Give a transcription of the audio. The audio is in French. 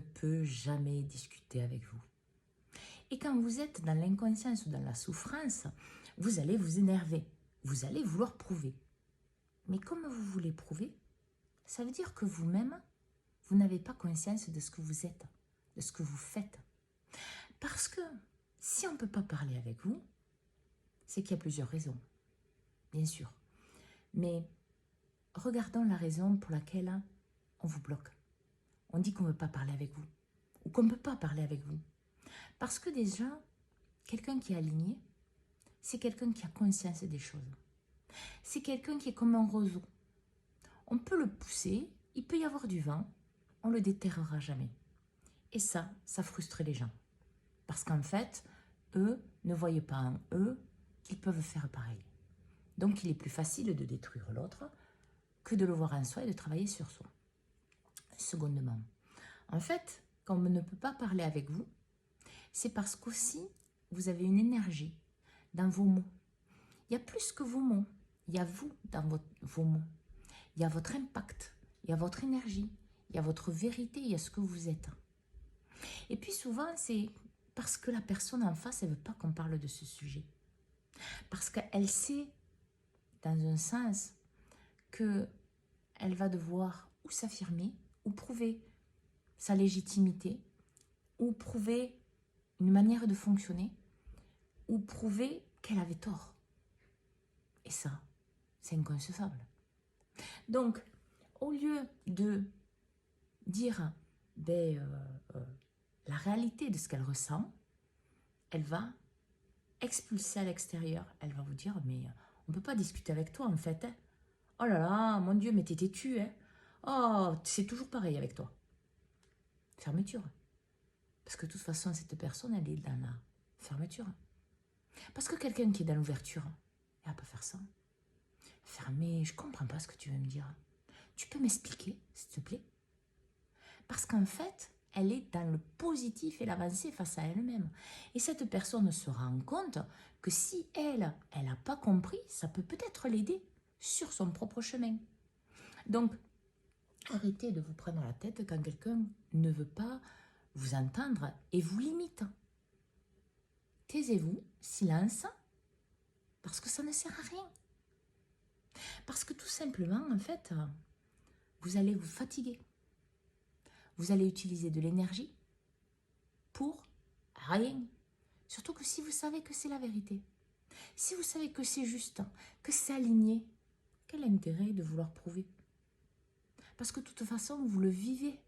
peut jamais discuter avec vous. Et quand vous êtes dans l'inconscience ou dans la souffrance, vous allez vous énerver. Vous allez vouloir prouver. Mais comme vous voulez prouver, ça veut dire que vous-même, vous n'avez pas conscience de ce que vous êtes, de ce que vous faites. Parce que si on ne peut pas parler avec vous, c'est qu'il y a plusieurs raisons, bien sûr. Mais regardons la raison pour laquelle on vous bloque. On dit qu'on ne veut pas parler avec vous, ou qu'on ne peut pas parler avec vous. Parce que déjà, quelqu'un qui est aligné, c'est quelqu'un qui a conscience des choses. C'est quelqu'un qui est comme un roseau. On peut le pousser, il peut y avoir du vent, on ne le déterrera jamais. Et ça frustre les gens. Parce qu'en fait, eux ne voient pas en eux qu'ils peuvent faire pareil. Donc il est plus facile de détruire l'autre que de le voir en soi et de travailler sur soi. Secondement, en fait, quand on ne peut pas parler avec vous, c'est parce qu'aussi vous avez une énergie dans vos mots. Il y a plus que vos mots, il y a vous dans vos mots. Il y a votre impact, il y a votre énergie, il y a votre vérité, il y a ce que vous êtes. Et puis souvent, c'est parce que la personne en face, elle ne veut pas qu'on parle de ce sujet. Parce qu'elle sait, dans un sens, qu'elle va devoir ou s'affirmer, ou prouver sa légitimité, ou prouver une manière de fonctionner, ou prouver qu'elle avait tort. Et ça, c'est inconcevable. Donc, au lieu de dire la réalité de ce qu'elle ressent, elle va expulser à l'extérieur. Elle va vous dire, mais on ne peut pas discuter avec toi en fait. Hein. Oh là là, mon Dieu, mais t'es têtu. Hein. Oh, c'est toujours pareil avec toi. Fermeture. Parce que de toute façon, cette personne, elle est dans la fermeture. Parce que quelqu'un qui est dans l'ouverture, elle ne va pas faire ça. Fermé, je ne comprends pas ce que tu veux me dire. Tu peux m'expliquer, s'il te plaît? Parce qu'en fait, elle est dans le positif et l'avancée face à elle-même. Et cette personne se rend compte que si elle n'a pas compris, ça peut peut-être l'aider sur son propre chemin. Donc, arrêtez de vous prendre la tête quand quelqu'un ne veut pas vous entendre et vous limite. Taisez-vous, silence, parce que ça ne sert à rien. Parce que tout simplement, en fait, vous allez vous fatiguer. Vous allez utiliser de l'énergie pour rien. Surtout que si vous savez que c'est la vérité, si vous savez que c'est juste, que c'est aligné, quel intérêt de vouloir prouver? Parce que de toute façon, vous le vivez